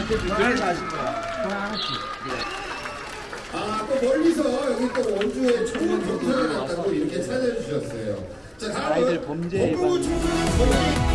그래서 하신 거야. 하나씩. 아, 또 멀리서 여기 또 원주에 좋은 경사를 났다고 이렇게 찾아주셨어요. 자, 다음은 아이들 범죄 법무부 예방. 총괄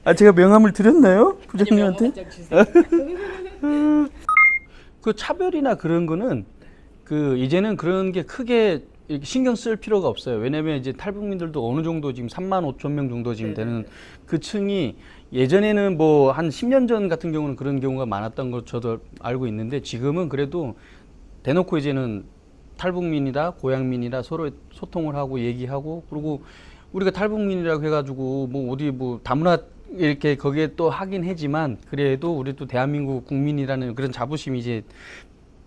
아 제가 명함을 드렸나요? 부장님한테? 그 차별이나 그런 거는 그 이제는 그런 게 크게 이렇게 신경 쓸 필요가 없어요. 왜냐면 이제 탈북민들도 어느 정도 지금 3만 5천 명 정도 지금 되는 그 층이 예전에는 뭐 한 10년 전 같은 경우는 그런 경우가 많았던 거 저도 알고 있는데 지금은 그래도 대놓고 이제는 탈북민이다 고향민이다 서로 소통을 하고 얘기하고 그리고 우리가 탈북민이라고 해가지고 뭐 어디 뭐 다문화 이렇게 거기에 또 하긴 하지만 그래도 우리 또 대한민국 국민이라는 그런 자부심이 이제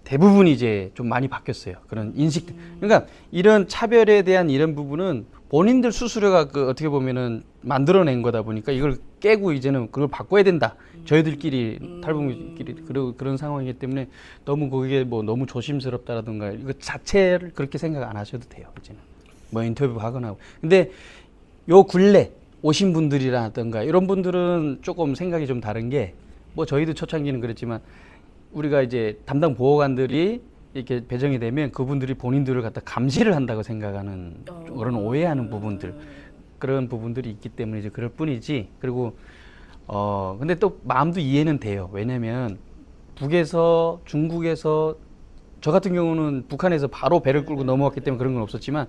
대부분 이제 좀 많이 바뀌었어요. 그런 인식. 그러니까 이런 차별에 대한 이런 부분은 본인들 스스로가 그 어떻게 보면은 만들어낸 거다 보니까 이걸 깨고 이제는 그걸 바꿔야 된다. 저희들끼리 탈북민끼리 그런 상황이기 때문에 너무 거기에 뭐 너무 조심스럽다라든가 이거 자체를 그렇게 생각 안 하셔도 돼요. 이제는 뭐 인터뷰 하거나. 근데 요 근래 오신 분들이라든가 이런 분들은 조금 생각이 좀 다른 게 뭐 저희도 초창기는 그랬지만 우리가 이제 담당 보호관들이 이렇게 배정이 되면 그분들이 본인들을 갖다 감시를 한다고 생각하는 그런 오해하는 부분들 그런 부분들이 있기 때문에 이제 그럴 뿐이지. 그리고 근데 또 마음도 이해는 돼요. 왜냐면 북에서 중국에서 저 같은 경우는 북한에서 바로 배를 끌고 넘어왔기 때문에 그런 건 없었지만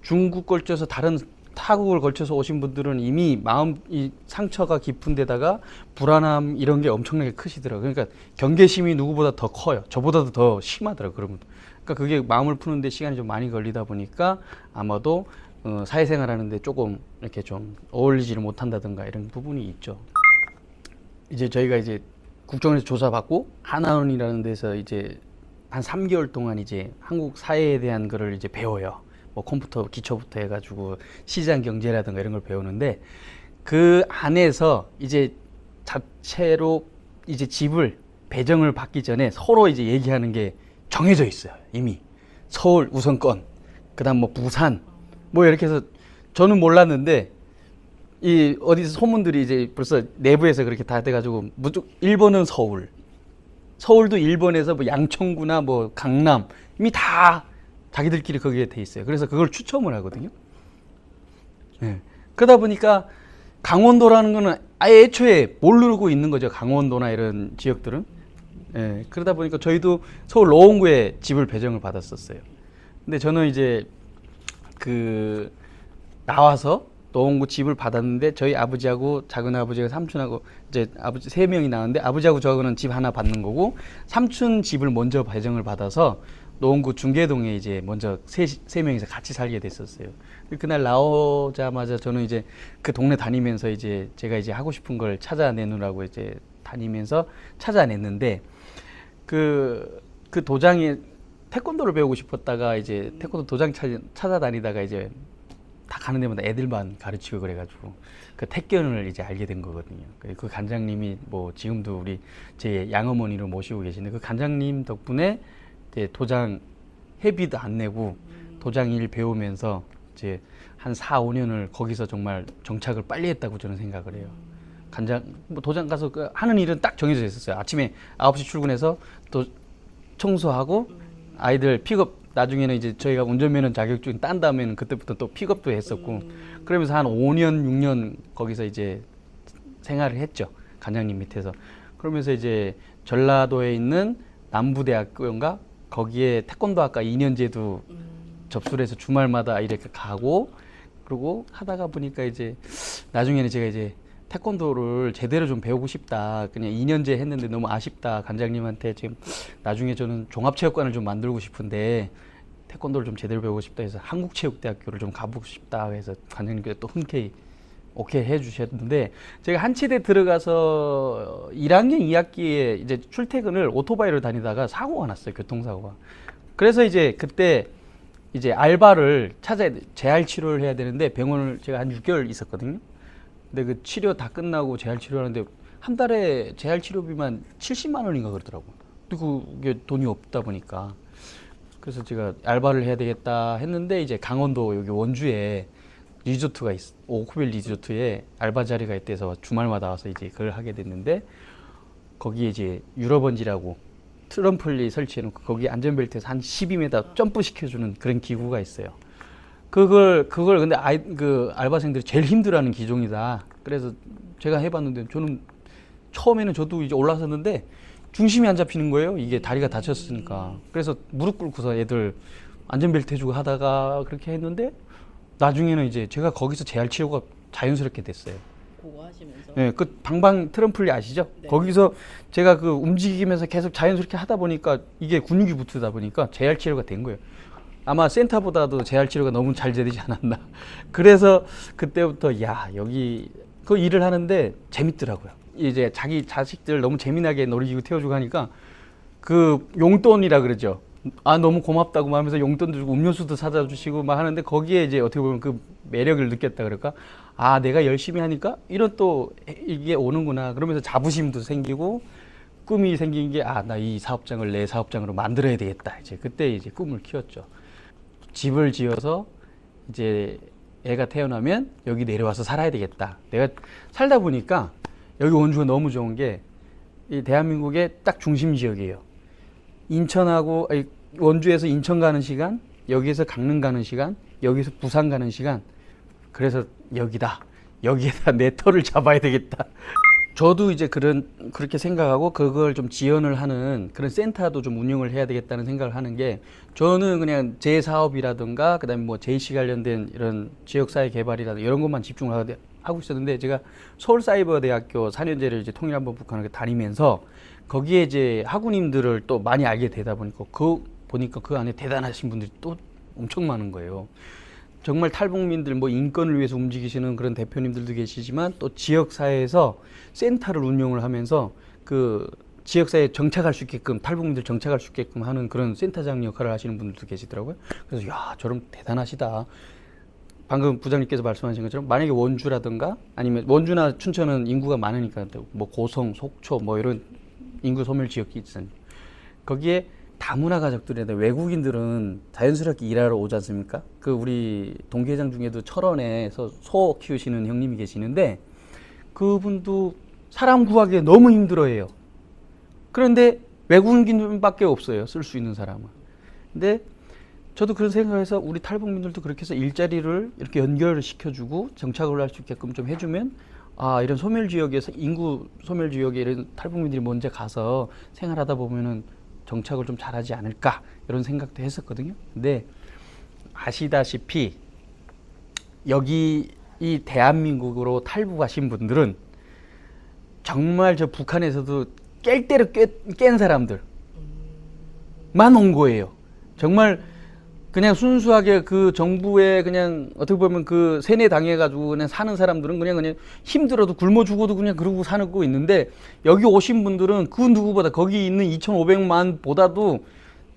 중국 걸쳐서 다른 타국을 걸쳐서 오신 분들은 이미 마음 이 상처가 깊은 데다가 불안함 이런 게 엄청나게 크시더라고요. 그러니까 경계심이 누구보다 더 커요. 저보다도 더 심하더라고요. 그러면 그러니까 그게 마음을 푸는데 시간이 좀 많이 걸리다 보니까 아마도 사회생활하는데 조금 이렇게 좀 어울리지를 못한다든가 이런 부분이 있죠. 이제 저희가 이제 국정원에서 조사받고 하나원이라는 데서 이제 한 3개월 동안 이제 한국 사회에 대한 거를 이제 배워요. 뭐 컴퓨터 기초부터 해가지고 시장 경제라든가 이런 걸 배우는데 그 안에서 이제 자체로 이제 집을 배정을 받기 전에 서로 이제 얘기하는 게 정해져 있어요. 이미 서울 우선권, 그다음 뭐 부산, 뭐 이렇게 해서 저는 몰랐는데 이 어디서 소문들이 이제 벌써 내부에서 그렇게 다 돼가지고 무조건 1번은 서울, 서울도 1번에서 뭐 양천구나 뭐 강남 이미 다 자기들끼리 거기에 돼 있어요. 그래서 그걸 추첨을 하거든요. 네. 그러다 보니까 강원도라는 거는 아예 애초에 모르고 있는 거죠. 강원도나 이런 지역들은. 네. 그러다 보니까 저희도 서울 노원구에 집을 배정을 받았었어요. 근데 저는 이제 그 나와서 노원구 집을 받았는데 저희 아버지하고 작은 아버지가 삼촌하고 이제 아버지 3명이 나왔는데 아버지하고 저하고는 집 하나 받는 거고 삼촌 집을 먼저 배정을 받아서 노원구 중계동에 이제 먼저 세 명이서 같이 살게 됐었어요. 그날 나오자마자 저는 이제 그 동네 다니면서 이제 제가 이제 하고 싶은 걸 찾아내느라고 이제 다니면서 찾아냈는데 그 도장에 태권도를 배우고 싶었다가 이제 태권도 도장 찾아다니다가 이제 다 가는 데마다 애들만 가르치고 그래가지고 그 태권을 이제 알게 된 거거든요. 그 관장님이 뭐 지금도 우리 제 양어머니로 모시고 계신데 그 관장님 덕분에 이제 도장 회비도 안 내고 도장 일 배우면서 이제 한 4, 5년을 거기서 정말 정착을 빨리 했다고 저는 생각을 해요. 뭐 도장 가서 그 하는 일은 딱 정해져 있었어요. 아침에 9시 출근해서 또 청소하고 아이들 픽업 나중에는 이제 저희가 운전면허 자격증 딴 다음에는 그때부터 또 픽업도 했었고 그러면서 한 5년, 6년 거기서 이제 생활을 했죠. 관장님 밑에서. 그러면서 이제 전라도에 있는 남부대학교인가 거기에 태권도 학과 2년제도 접수를 해서 주말마다 이렇게 가고 그러고 하다가 보니까 이제 나중에는 제가 이제 태권도를 제대로 좀 배우고 싶다. 그냥 2년제 했는데 너무 아쉽다. 관장님한테 지금 나중에 저는 종합체육관을 좀 만들고 싶은데 태권도를 좀 제대로 배우고 싶다 해서 한국체육대학교를 좀 가보고 싶다 해서 관장님께서 또 흔쾌히 오케이 해주셨는데 제가 한치대 들어가서 1학년 2학기에 이제 출퇴근을 오토바이로 다니다가 사고가 났어요. 교통사고가. 그래서 이제 그때 이제 알바를 찾아야 돼. 재활 치료를 해야 되는데 병원을 제가 한 6개월 있었거든요. 근데 그 치료 다 끝나고 재활 치료하는데 한 달에 재활 치료비만 70만 원인가 그러더라고요. 근데 그게 돈이 없다 보니까 그래서 제가 알바를 해야 되겠다 했는데 이제 강원도 여기 원주에 리조트가 오크빌 리조트에 알바 자리가 있대서 주말마다 와서 이제 그걸 하게 됐는데 거기에 이제 유럽원지라고 트럼플리 설치해놓고 거기 안전벨트에서 한 12m 점프 시켜주는 그런 기구가 있어요. 그걸 근데 그 알바생들이 제일 힘들어하는 기종이다. 그래서 제가 해봤는데 저는 처음에는 저도 이제 올라섰는데 중심이 안 잡히는 거예요. 이게 다리가 다쳤으니까. 그래서 무릎 꿇고서 애들 안전벨트 해주고 하다가 그렇게 했는데 나중에는 이제 제가 거기서 재활 치료가 자연스럽게 됐어요. 그거 하시면서. 네, 그 방방 트럼플리 아시죠? 네. 거기서 제가 그 움직이면서 계속 자연스럽게 하다 보니까 이게 근육이 붙으다 보니까 재활 치료가 된 거예요. 아마 센터보다도 재활 치료가 너무 잘 되지 않았나. 그래서 그때부터 야 여기 그 일을 하는데 재밌더라고요. 이제 자기 자식들 너무 재미나게 놀이기구 태워주고 하니까 그 용돈이라 그러죠. 아 너무 고맙다고 하면서 용돈도 주고 음료수도 사다 주시고 막 하는데 거기에 이제 어떻게 보면 그 매력을 느꼈다 그럴까? 아 내가 열심히 하니까 이런 또 이게 오는구나. 그러면서 자부심도 생기고 꿈이 생긴 게 아 나 이 사업장을 내 사업장으로 만들어야 되겠다. 이제 그때 이제 꿈을 키웠죠. 집을 지어서 이제 애가 태어나면 여기 내려와서 살아야 되겠다. 내가 살다 보니까 여기 원주가 너무 좋은 게 이 대한민국의 딱 중심 지역이에요. 인천하고 원주에서 인천 가는 시간, 여기에서 강릉 가는 시간, 여기서 부산 가는 시간. 그래서 여기다. 여기에다 내 터를 잡아야 되겠다. 저도 이제 그렇게 생각하고 그걸 좀 지원을 하는 그런 센터도 좀 운영을 해야 되겠다는 생각을 하는 게 저는 그냥 제 사업이라든가 그다음에 뭐 JC 관련된 이런 지역사회 개발이라든가 이런 것만 집중을 하고 있었는데 제가 서울사이버대학교 4년제를 이제 통일한번북한을 다니면서 거기에 이제 학우님들을 또 많이 알게 되다 보니까 보니까 그 안에 대단하신 분들이 또 엄청 많은 거예요. 정말 탈북민들 뭐 인권을 위해서 움직이시는 그런 대표님들도 계시지만 또 지역사회에서 센터를 운영을 하면서 그 지역사회에 정착할 수 있게끔 탈북민들 정착할 수 있게끔 하는 그런 센터장 역할을 하시는 분들도 계시더라고요. 그래서 야 저럼 대단하시다. 방금 부장님께서 말씀하신 것처럼 만약에 원주라든가 아니면 원주나 춘천은 인구가 많으니까 뭐 고성, 속초 뭐 이런 인구 소멸 지역이 있잖아요. 거기에 다문화 가족들인데 외국인들은 자연스럽게 일하러 오지 않습니까? 그 우리 동계장 중에도 철원에서 소 키우시는 형님이 계시는데 그분도 사람 구하기에 너무 힘들어해요. 그런데 외국인밖에 없어요. 쓸 수 있는 사람은. 근데 저도 그런 생각해서 우리 탈북민들도 그렇게 해서 일자리를 이렇게 연결을 시켜주고 정착을 할 수 있게끔 좀 해주면 아 이런 소멸 지역에서 인구 소멸 지역에 이런 탈북민들이 먼저 가서 생활하다 보면은 정착을 좀 잘하지 않을까 이런 생각도 했었거든요. 근데 아시다시피 여기 이 대한민국으로 탈북하신 분들은 정말 저 북한에서도 깰 대로 깬 사람들만 온 거예요. 정말 그냥 순수하게 그 정부에 그냥 어떻게 보면 그 세뇌 당해가지고 그냥 사는 사람들은 그냥 힘들어도 굶어 죽어도 그냥 그러고 사는 거 있는데 여기 오신 분들은 그 누구보다 거기 있는 2,500만 보다도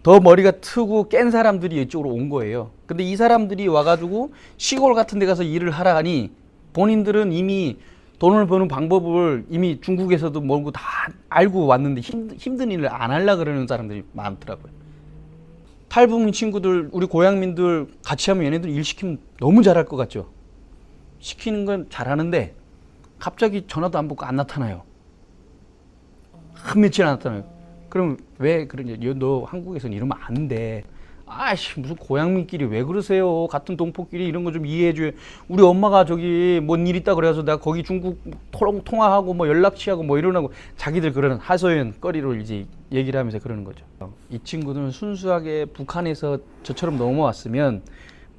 더 머리가 트고 깬 사람들이 이쪽으로 온 거예요. 근데 이 사람들이 와가지고 시골 같은 데 가서 일을 하라 하니 본인들은 이미 돈을 버는 방법을 이미 중국에서도 뭐고 다 알고 왔는데 힘든 일을 안 하려고 그러는 사람들이 많더라고요. 탈북민 친구들, 우리 고향민들 같이 하면 얘네들 일 시키면 너무 잘할 것 같죠? 시키는 건 잘하는데 갑자기 전화도 안 받고 안 나타나요. 한 며칠 안 나타나요. 그럼 왜 그러냐? 너 한국에서는 이러면 안 돼. 아이씨 무슨 고향민끼리 왜 그러세요? 같은 동포끼리 이런 거 좀 이해해줘요. 우리 엄마가 저기 뭔 일 있다 그래서 내가 거기 중국 통화하고 뭐 연락 취하고 뭐 이러고 자기들 그러는 하소연 거리로 이제 얘기를 하면서 그러는 거죠. 이 친구들은 순수하게 북한에서 저처럼 넘어왔으면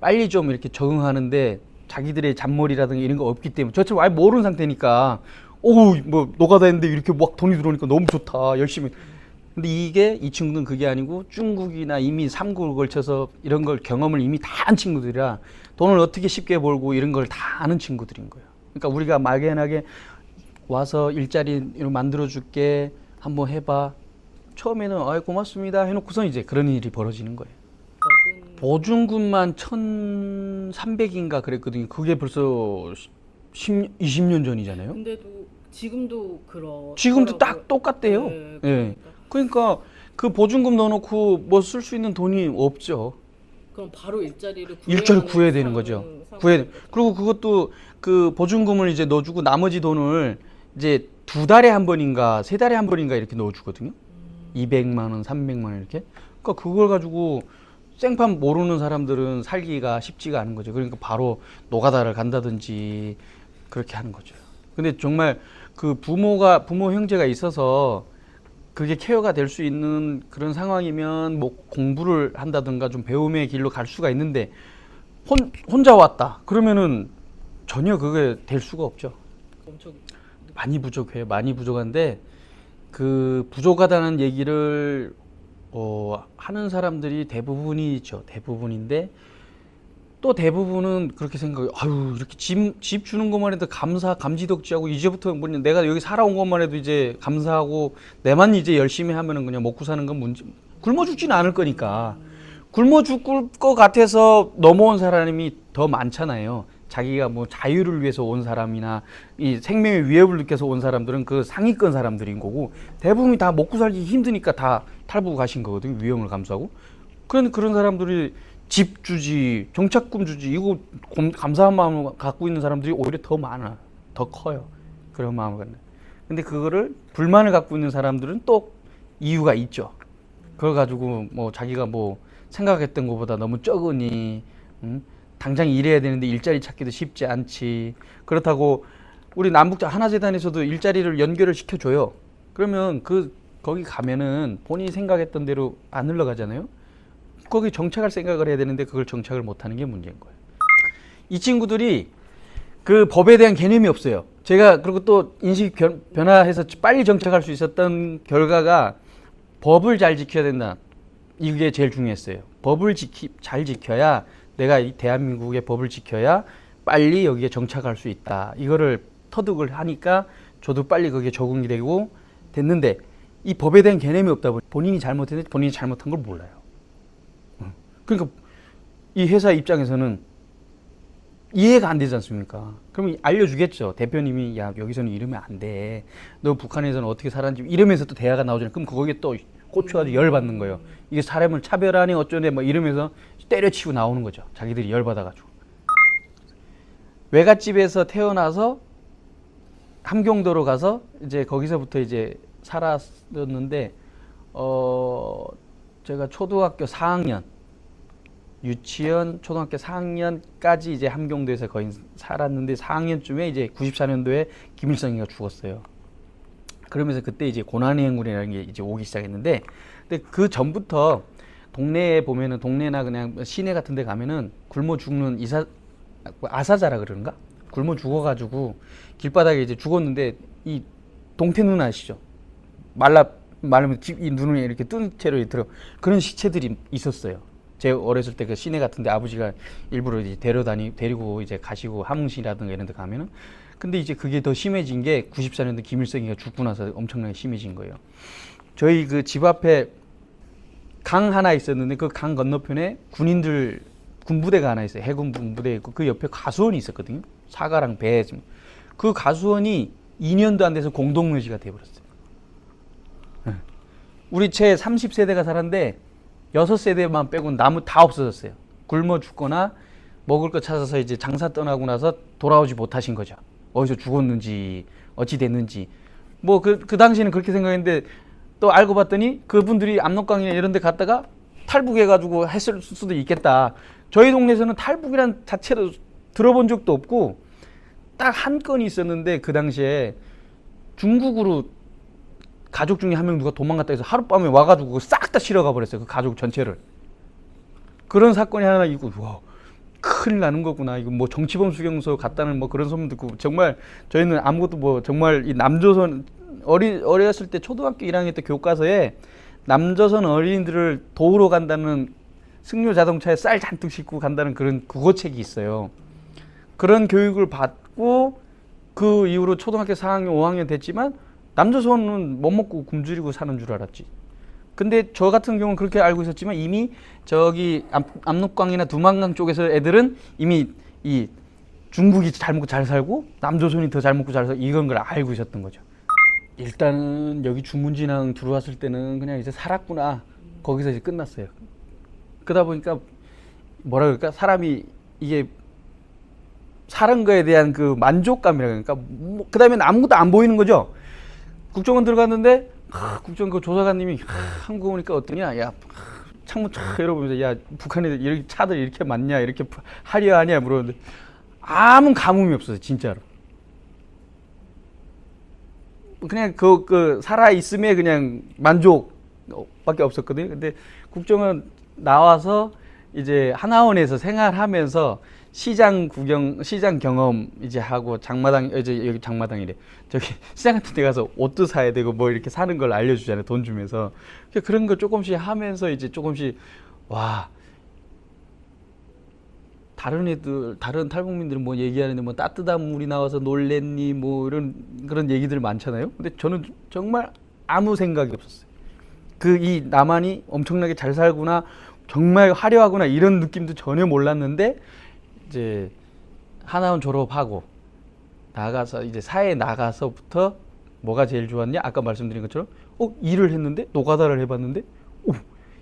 빨리 좀 이렇게 적응하는데 자기들의 잔머리라든가 이런 거 없기 때문에 저처럼 아예 모르는 상태니까 오 뭐 노가다 했는데 이렇게 막 돈이 들어오니까 너무 좋다 열심히. 근데 이 친구는 그게 아니고 중국이나 이미 3국을 걸쳐서 이런 걸 경험을 이미 다 한 친구들이라 돈을 어떻게 쉽게 벌고 이런 걸 다 아는 친구들인 거예요. 그러니까 우리가 막연하게 와서 일자리 만들어줄게 한번 해봐. 처음에는 아이 고맙습니다 해놓고서 이제 그런 일이 벌어지는 거예요. 보증금만 1,300인가 그랬거든요. 그게 벌써 20년 전이잖아요. 근데도 지금도 지금도 딱 똑같대요. 네, 예. 그러니까 그 보증금 넣어놓고 뭐 쓸 수 있는 돈이 없죠. 그럼 바로 일자리를 구해야 되는 거죠. 그리고 그것도 그 보증금을 이제 넣어주고 나머지 돈을 이제 2달에 한 번인가 3달에 한 번인가 이렇게 넣어주거든요. 200만 원, 300만 원 이렇게. 그러니까 그걸 가지고 생판 모르는 사람들은 살기가 쉽지가 않은 거죠. 그러니까 바로 노가다를 간다든지 그렇게 하는 거죠. 근데 정말 그 부모 형제가 있어서 그게 케어가 될 수 있는 그런 상황이면 뭐 공부를 한다든가 좀 배움의 길로 갈 수가 있는데 혼자 왔다 그러면은 전혀 그게 될 수가 없죠. 엄청 많이 부족해요. 많이 부족한데 그 부족하다는 얘기를 하는 사람들이 대부분이죠. 대부분인데 또 대부분은 그렇게 생각해요. 아유 이렇게 집 주는 것만 해도 감지덕지하고 이제부터 뭐 내가 여기 살아온 것만 해도 이제 감사하고 내만 이제 열심히 하면은 그냥 먹고 사는 건 문제. 굶어 죽지는 않을 거니까. 굶어 죽을 것 같아서 넘어온 사람이 더 많잖아요. 자기가 뭐 자유를 위해서 온 사람이나 이 생명의 위협을 느껴서 온 사람들은 그 상위권 사람들인 거고 대부분이 다 먹고 살기 힘드니까 다 탈북 가신 거거든요. 위험을 감수하고. 그런 사람들이 집 주지, 정착금 주지, 이거 감사한 마음을 갖고 있는 사람들이 오히려 더 많아. 더 커요. 그런 마음을 갖는. 근데 그거를 불만을 갖고 있는 사람들은 또 이유가 있죠. 그걸 가지고 뭐 자기가 뭐 생각했던 것보다 너무 적으니, 당장 일해야 되는데 일자리 찾기도 쉽지 않지. 그렇다고 우리 남북자 하나재단에서도 일자리를 연결을 시켜줘요. 그러면 거기 가면은 본인이 생각했던 대로 안 흘러가잖아요. 거기 정착할 생각을 해야 되는데 그걸 정착을 못하는 게 문제인 거예요. 이 친구들이 그 법에 대한 개념이 없어요. 제가 그리고 또 인식 변화해서 빨리 정착할 수 있었던 결과가 법을 잘 지켜야 된다. 이게 제일 중요했어요. 법을 잘 지켜야 내가 이 대한민국의 법을 지켜야 빨리 여기에 정착할 수 있다. 이거를 터득을 하니까 저도 빨리 거기에 적응이 되고 됐는데 이 법에 대한 개념이 없다 보니 본인이 잘못했는데 본인이 잘못한 걸 몰라요. 그러니까 이 회사 입장에서는 이해가 안 되지 않습니까? 그러면 알려주겠죠. 대표님이 야 여기서는 이러면 안 돼. 너 북한에서는 어떻게 살았는지 이러면서 또 대화가 나오잖아요. 그럼 거기에 또 꽂혀가지고 열받는 거예요. 이게 사람을 차별하니 어쩌네 뭐 이러면서 때려치고 나오는 거죠. 자기들이 열받아가지고. 외갓집에서 태어나서 함경도로 가서 이제 거기서부터 이제 살았는데 제가 초등학교 4학년 유치원 초등학교 4학년까지 이제 함경도에서 거의 살았는데 4학년쯤에 이제 94년도에 김일성이가 죽었어요. 그러면서 그때 이제 고난의 행군이라는 게 이제 오기 시작했는데 근데 그 전부터 동네에 보면은 동네나 그냥 시내 같은 데 가면은 굶어 죽는 아사자라 그러는가? 굶어 죽어가지고 길바닥에 이제 죽었는데 이 동태 눈 아시죠? 말르면 이 눈을 이렇게 뜬 채로 들어 그런 시체들이 있었어요. 제 어렸을 때 그 시내 같은데 아버지가 일부러 이제 데리고 이제 가시고 함흥시라든가 이런 데 가면은 근데 이제 그게 더 심해진 게 94년도 김일성이가 죽고 나서 엄청나게 심해진 거예요. 저희 그 집 앞에 강 하나 있었는데 그 강 건너편에 군부대가 하나 있어요. 해군 군부대 있고 그 옆에 가수원이 있었거든요. 사과랑 배. 그 가수원이 2년도 안 돼서 공동묘지가 돼버렸어요. 우리 채 30세대가 살았는데 6세대만 빼고는 나무 다 없어졌어요. 굶어 죽거나 먹을 거 찾아서 이제 장사 떠나고 나서 돌아오지 못하신 거죠. 어디서 죽었는지 어찌 됐는지 뭐 그 당시에는 그렇게 생각했는데 또 알고 봤더니 그분들이 압록강이나 이런 데 갔다가 탈북해가지고 했을 수도 있겠다. 저희 동네에서는 탈북이란 자체로 들어본 적도 없고 딱 한 건이 있었는데 그 당시에 중국으로 가족 중에 한 명 누가 도망갔다 해서 하룻밤에 와가지고 싹 다 실어가 버렸어요. 그 가족 전체를. 그런 사건이 하나 있고 와 큰일 나는 거구나. 이거 뭐 정치범 수용소 갔다는 뭐 그런 소문 듣고 정말 저희는 아무것도 뭐 정말 이 남조선 어렸을 때 초등학교 1학년 때 교과서에 남조선 어린이들을 도우러 간다는 승려 자동차에 쌀 잔뜩 싣고 간다는 그런 국어책이 있어요. 그런 교육을 받고 그 이후로 초등학교 4학년, 5학년 됐지만 남조선은 못 먹고 굶주리고 사는 줄 알았지. 근데 저 같은 경우는 그렇게 알고 있었지만 이미 저기 압록강이나 두만강 쪽에서 애들은 이미 이 중국이 잘 먹고 잘 살고 남조선이 더 잘 먹고 잘 살고 이건 걸 알고 있었던 거죠. 일단은 여기 중문진항 들어왔을 때는 그냥 이제 살았구나. 거기서 이제 끝났어요. 그러다 보니까 뭐라 그럴까? 사람이 이게 사는 거에 대한 그 만족감이라 그러니까 그다음에 아무것도 안 보이는 거죠. 국정원 들어갔는데 국정원 그 조사관님이 한국 오니까 어떠냐? 야 창문 쫙 열어보면서 야 북한에 이렇게 차들 이렇게 많냐? 이렇게 하려 하냐? 물었는데 아무 감흥이 없어요. 진짜로. 그냥 그 살아 있음에 그냥 만족밖에 없었거든요. 근데 국정원 나와서 이제 하나원에서 생활하면서 시장 경험 이제 하고 장마당 이제 여기 장마당이래. 저기 시장 같은 데 가서 옷도 사야 되고 뭐 이렇게 사는 걸 알려주잖아요. 돈 주면서. 그런 거 조금씩 하면서 이제 조금씩 와 다른 애들 다른 탈북민들은 뭐 얘기하는데 뭐 따뜻한 물이 나와서 놀랬니 뭐 이런 그런 얘기들 많잖아요. 근데 저는 정말 아무 생각이 없었어요. 그 이 남한이 엄청나게 잘 살구나 정말 화려하구나 이런 느낌도 전혀 몰랐는데 이제 하나원 졸업하고 나가서 이제 사회에 나가서부터 뭐가 제일 좋았냐? 아까 말씀드린 것처럼 일을 했는데 노가다를 해봤는데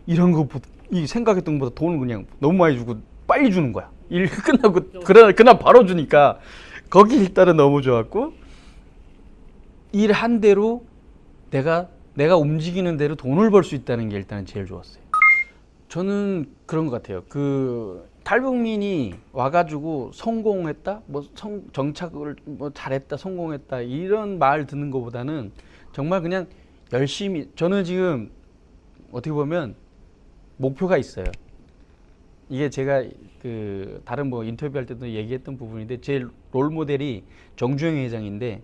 이런 거 이 생각했던 것보다 돈을 그냥 너무 많이 주고 빨리 주는 거야. 일 끝나고 그날 바로 주니까 거기 일단은 너무 좋았고 일한 대로 내가 움직이는 대로 돈을 벌 수 있다는 게 일단은 제일 좋았어요. 저는 그런 것 같아요. 그 탈북민이 와가지고 성공했다, 뭐 정착을 뭐 잘했다, 성공했다 이런 말 듣는 것보다는 정말 그냥 열심히. 저는 지금 어떻게 보면 목표가 있어요. 이게 제가 그 다른 뭐 인터뷰할 때도 얘기했던 부분인데 제 롤 모델이 정주영 회장인데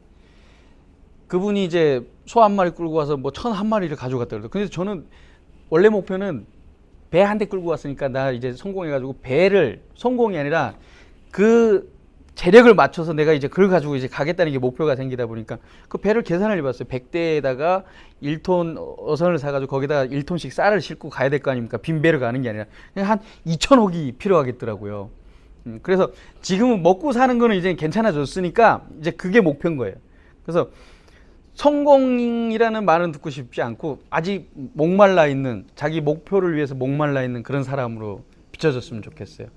그분이 이제 소 한 마리 끌고 와서 뭐 1,001마리를 가져갔다 그래요. 근데 저는 원래 목표는 배 한 대 끌고 왔으니까 나 이제 성공해가지고 배를 성공이 아니라 그 재력을 맞춰서 내가 이제 그걸 가지고 이제 가겠다는 게 목표가 생기다 보니까 그 배를 계산을 해봤어요. 100대에다가 1톤 어선을 사가지고 거기다가 1톤씩 쌀을 싣고 가야 될 거 아닙니까? 빈 배를 가는 게 아니라 그냥 한 2,000억이 필요하겠더라고요. 그래서 지금은 먹고 사는 거는 이제 괜찮아졌으니까 이제 그게 목표인 거예요. 그래서 성공이라는 말은 듣고 싶지 않고 아직 목말라 있는 자기 목표를 위해서 목말라 있는 그런 사람으로 비춰졌으면 좋겠어요.